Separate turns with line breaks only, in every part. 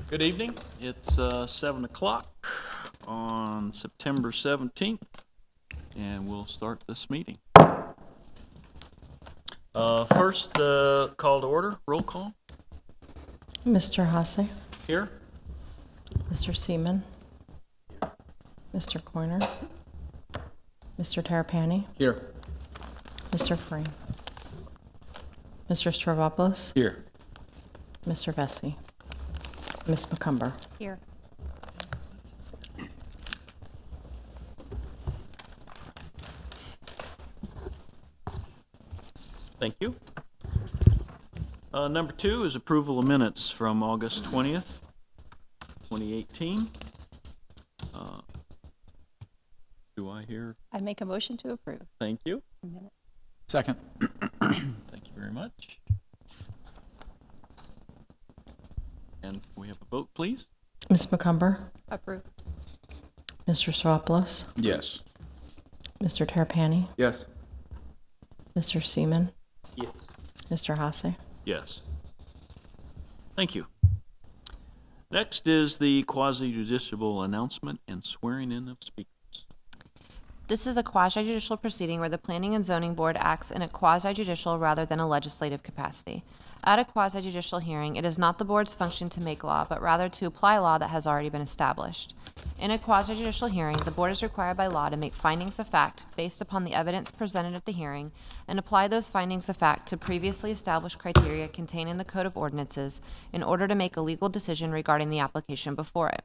Good evening. It's 7 o'clock on September 17th, and we'll start this meeting. First, call to order, roll call.
Mr. Hasse,
Here.
Mr. Seaman, Mr. Corner, Mr. Tarapani,
Here.
Mr. Frame, Mr. Stravopoulos,
Here.
Mr. Vesey, Ms. McCumber.
Here.
Thank you. Number 2 is approval of minutes from August 20th, 2018. Do I hear?
I make a motion to approve.
Thank you.
Second.
Thank you very much. And we have a vote, please.
Ms. McCumber,
Approve.
Mr. Stravopoulos,
Yes.
Mr. Tarapani,
Yes.
Mr. Seaman,
Yes.
Mr. Hasse.
Yes. Thank you. Next is the quasi-judicial announcement and swearing in of speakers.
This is a quasi-judicial proceeding where the Planning and Zoning Board acts in a quasi-judicial rather than a legislative capacity. At a quasi-judicial hearing, it is not the board's function to make law, but rather to apply law that has already been established. In a quasi-judicial hearing, the board is required by law to make findings of fact based upon the evidence presented at the hearing and apply those findings of fact to previously established criteria contained in the Code of Ordinances in order to make a legal decision regarding the application before it.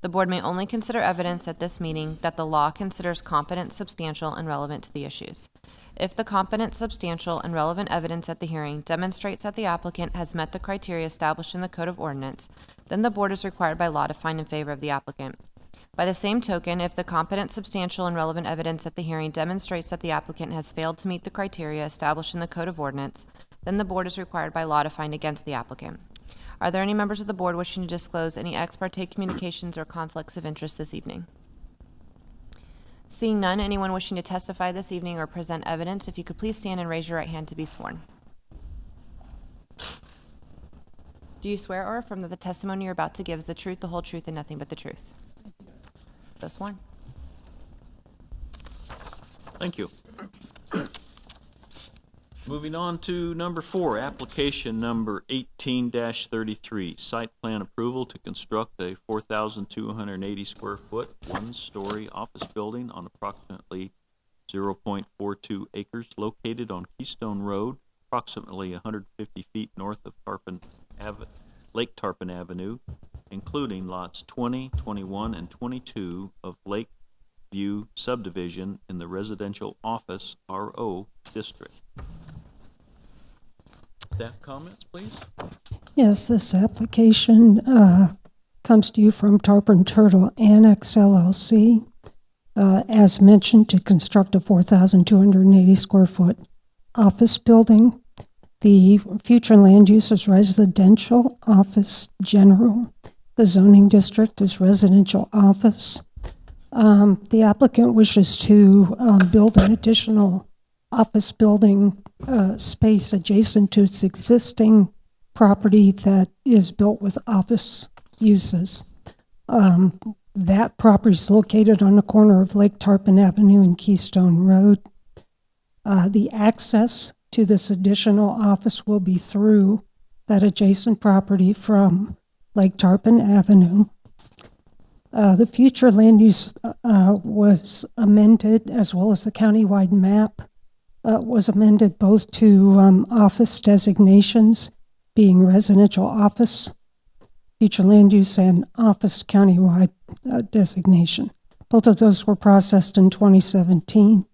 The board may only consider evidence at this meeting that the law considers competent, substantial, and relevant to the issues. If the competent, substantial, and relevant evidence at the hearing demonstrates that the applicant has met the criteria established in the Code of Ordinance, then the board is required by law to find in favor of the applicant. By the same token, if the competent, substantial, and relevant evidence at the hearing demonstrates that the applicant has failed to meet the criteria established in the Code of Ordinance, then the board is required by law to find against the applicant. Are there any members of the board wishing to disclose any ex parte communications or conflicts of interest this evening? Seeing none, anyone wishing to testify this evening or present evidence, if you could please stand and raise your right hand to be sworn. Do you swear or affirm that the testimony you're about to give is the truth, the whole truth, and nothing but the truth? So sworn.
Thank you. Moving on to number 4, application number 18-33, site plan approval to construct a 4,280 square foot, one-story office building on approximately 0.42 acres located on Keystone Road, approximately 150 feet north of Lake Tarpon Avenue, including lots 20, 21, and 22 of Lakeview subdivision in the residential office RO district. Staff comments, please.
Yes, this application comes to you from Tarpon Turtle Annex LLC. As mentioned, to construct a 4,280 square foot office building. The future land use is residential office general. The zoning district is residential office. The applicant wishes to build an additional office building space adjacent to its existing property that is built with office uses. That property is located on the corner of Lake Tarpon Avenue and Keystone Road. The access to this additional office will be through that adjacent property from Lake Tarpon Avenue. The future land use was amended, as well as the countywide map was amended, both to office designations being residential office, future land use, and office countywide designation. Both of those were processed in 2017,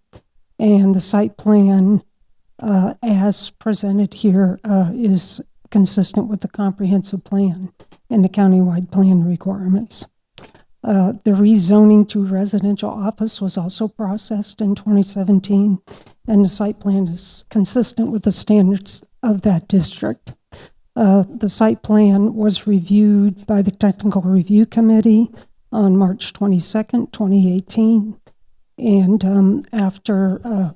and the site plan as presented here is consistent with the comprehensive plan and the countywide plan requirements. The rezoning to residential office was also processed in 2017, and the site plan is consistent with the standards of that district. The site plan was reviewed by the Technical Review Committee on March 22nd, 2018, and after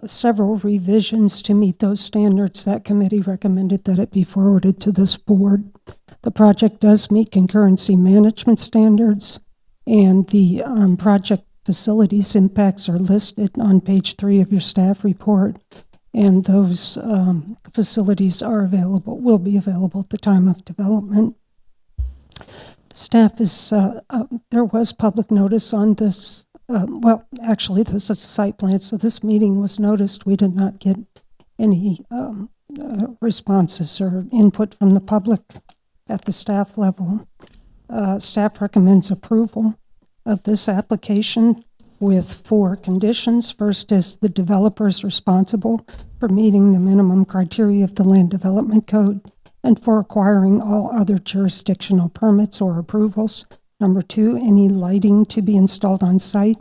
several revisions to meet those standards, that committee recommended that it be forwarded to this board. The project does meet concurrency management standards, and the project facilities impacts are listed on page 3 of your staff report, and those facilities are available, will be available at the time of development. Staff is, there was public notice on this. Well, actually, this is a site plan, so this meeting was noticed. We did not get any responses or input from the public at the staff level. Staff recommends approval of this application with 4 conditions. First is the developer is responsible for meeting the minimum criteria of the Land Development Code and for acquiring all other jurisdictional permits or approvals. Number 2, any lighting to be installed on site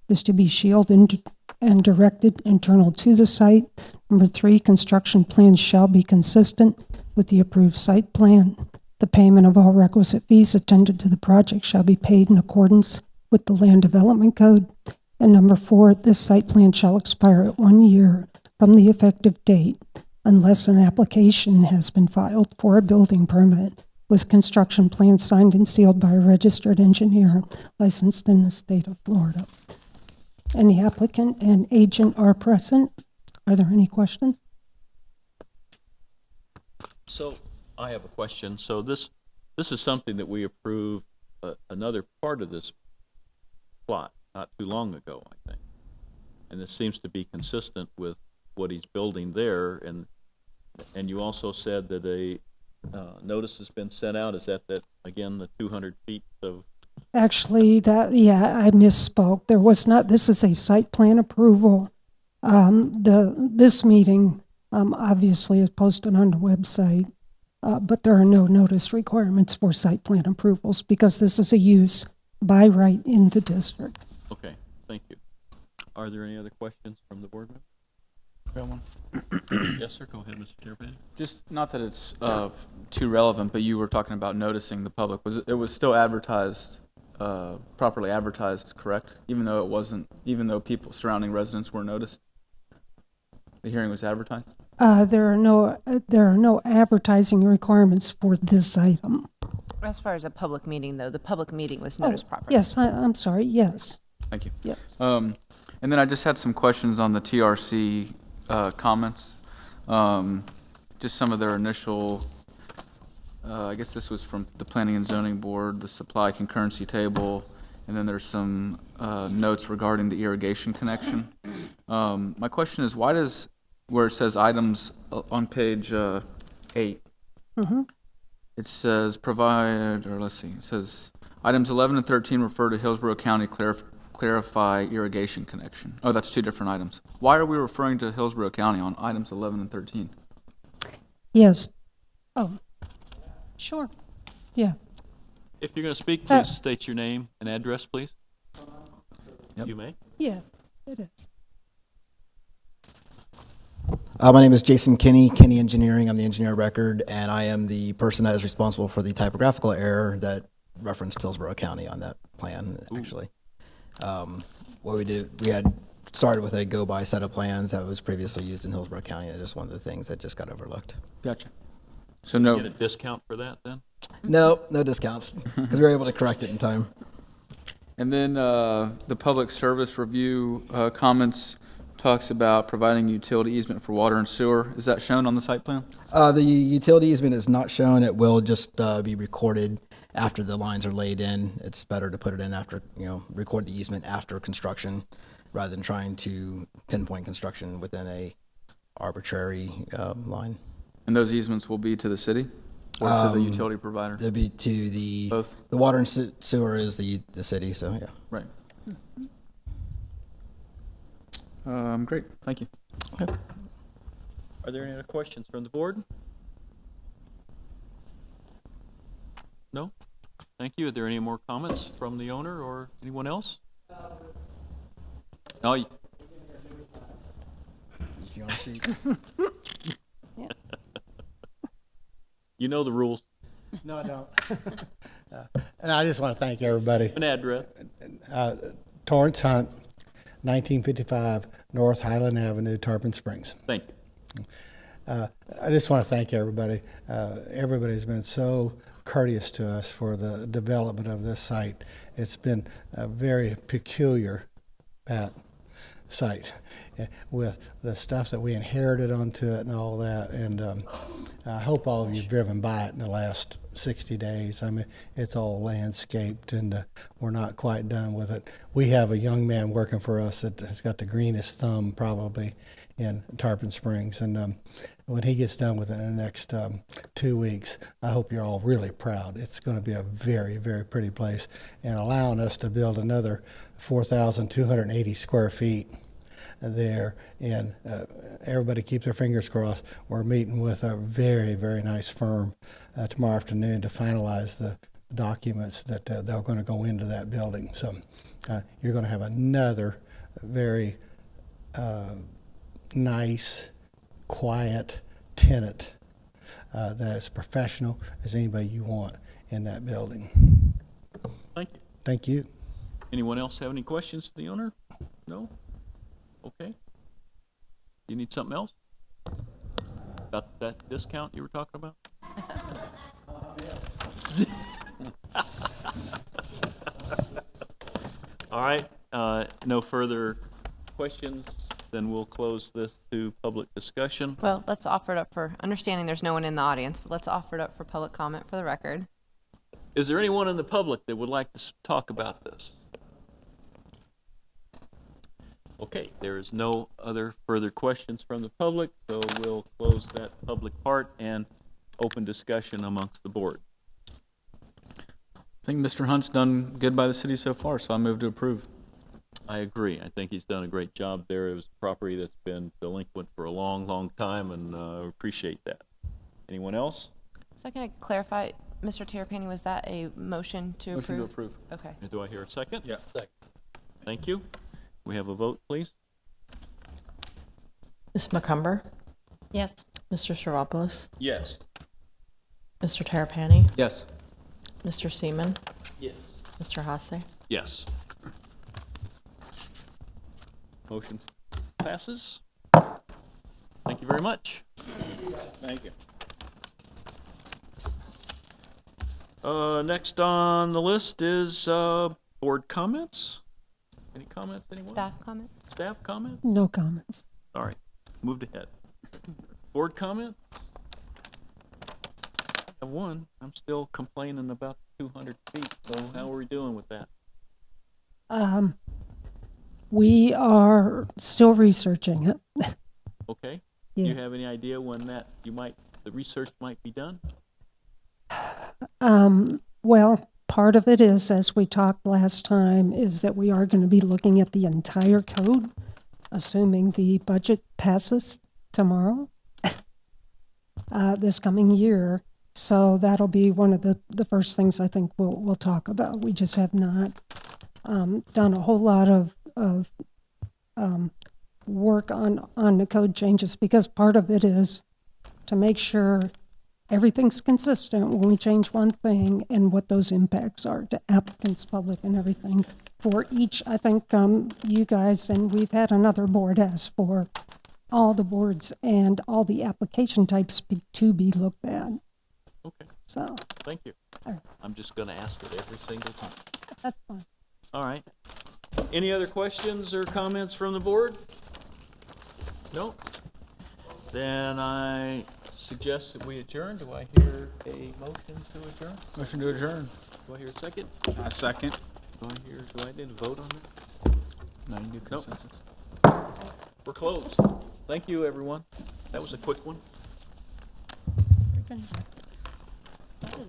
is to be shielded and directed internal to the site. Number 3, construction plans shall be consistent with the approved site plan. The payment of all requisite fees attendant to the project shall be paid in accordance with the Land Development Code. And number 4, this site plan shall expire at 1 year from the effective date unless an application has been filed for a building permit with construction plans signed and sealed by a registered engineer licensed in the state of Florida. And the applicant and agent are present. Are there any questions?
So I have a question. So this is something that we approved another part of this plot not too long ago, I think. And this seems to be consistent with what he's building there. And you also said that a notice has been sent out. Is that again, the 200 feet of?
Actually, I misspoke. There was not, this is a site plan approval. This meeting obviously is posted on the website, but there are no notice requirements for site plan approvals because this is a use by right in the district.
Okay, thank you. Are there any other questions from the board member?
Got one.
Yes, sir. Go ahead, Mr. Chairman.
Just not that it's too relevant, but you were talking about noticing the public. It was still advertised, properly advertised, correct? Even though people, surrounding residents were noticed? The hearing was advertised?
There are no advertising requirements for this item.
As far as a public meeting, though, the public meeting was noticed properly.
Yes, I'm sorry. Yes.
Thank you.
Yes.
And then I just had some questions on the TRC comments. Just some of their initial, I guess this was from the Planning and Zoning Board, the supply concurrency table, and then there's some notes regarding the irrigation connection. My question is, why does, where it says items on page 8, it says provide, or let's see, it says items 11 and 13 refer to Hillsborough County clarify irrigation connection. Oh, that's 2 different items. Why are we referring to Hillsborough County on items 11 and 13?
Yes. Oh, sure. Yeah.
If you're going to speak, please state your name and address, please.
Yep.
You may.
Yeah, it is.
My name is Jason Kinney, Kinney Engineering. I'm the engineer of record, and I am the person that is responsible for the typographical error that referenced Hillsborough County on that plan, actually. What we did, we had started with a go-by set of plans that was previously used in Hillsborough County. It's just one of the things that just got overlooked.
Gotcha. So no.
Get a discount for that then?
No discounts, because we were able to correct it in time.
And then the public service review comments talks about providing utility easement for water and sewer. Is that shown on the site plan?
The utility easement is not shown. It will just be recorded after the lines are laid in. It's better to put it in after, record the easement after construction rather than trying to pinpoint construction within a arbitrary line.
And those easements will be to the city or to the utility provider?
They'll be to the
Both.
The water and sewer is the city, so yeah.
Right. Great. Thank you.
Are there any other questions from the board? No? Thank you. Are there any more comments from the owner or anyone else? No.
If you want to speak.
You know the rules.
No, I don't. And I just want to thank everybody.
An address.
Torrance Hunt, 1955 North Highland Avenue, Tarpon Springs.
Thank you.
I just want to thank everybody. Everybody's been so courteous to us for the development of this site. It's been a very peculiar, Pat, site with the stuff that we inherited onto it and all that. And I hope all of you have driven by it in the last 60 days. I mean, it's all landscaped, and we're not quite done with it. We have a young man working for us that has got the greenest thumb probably in Tarpon Springs, and when he gets done with it in the next 2 weeks, I hope you're all really proud. It's going to be a very, very pretty place, and allowing us to build another 4,280 square feet there, and everybody keep their fingers crossed. We're meeting with a very, very nice firm tomorrow afternoon to finalize the documents that they're going to go into that building. So you're going to have another very nice, quiet tenant that is professional as anybody you want in that building.
Thank you.
Thank you.
Anyone else have any questions to the owner? No? Okay. You need something else? About that discount you were talking about? All right, no further questions, then we'll close this to public discussion.
Well, let's offer it up for, understanding there's no one in the audience, but let's offer it up for public comment for the record.
Is there anyone in the public that would like to talk about this? Okay, there is no other further questions from the public, so we'll close that public part and open discussion amongst the board.
I think Mr. Hunt's done good by the city so far, so I move to approve.
I agree. I think he's done a great job there. It was a property that's been delinquent for a long, long time, and appreciate that. Anyone else?
So can I clarify, Mr. Terrapini, was that a motion to approve?
Motion to approve.
Okay.
Do I hear a second?
Yeah. Second.
Thank you. We have a vote, please.
Ms. McCumber?
Yes.
Mr. Saropoulos?
Yes.
Mr. Terrapini?
Yes.
Mr. Seaman?
Yes.
Mr. Hasse?
Yes. Motion passes. Thank you very much. Thank you. Next on the list is board comments. Any comments, anyone?
Staff comments?
Staff comments?
No comments.
All right, moved ahead. Board comment? I have one. I'm still complaining about 200 feet, so how are we doing with that?
We are still researching it.
Okay.
Yeah.
Do you have any idea when that the research might be done?
Well, part of it is, as we talked last time, is that we are going to be looking at the entire code, assuming the budget passes tomorrow, this coming year. So that'll be one of the first things I think we'll talk about. We just have not done a whole lot of work on the code changes, because part of it is to make sure everything's consistent when we change one thing and what those impacts are to applicants, public, and everything. For each, I think you guys, and we've had another board ask for all the boards and all the application types to be looked at.
Okay,
So
thank you.
All right.
I'm just going to ask it every single time.
that's fine.
All right. Any other questions or comments from the board? No? Then I suggest that we adjourn. Do I hear a motion to adjourn?
Motion to adjourn.
Do I hear a second?
A second.
Do I need to vote on that?
No, you do consensus.
We're closed. Thank you, everyone. That was a quick one.
That is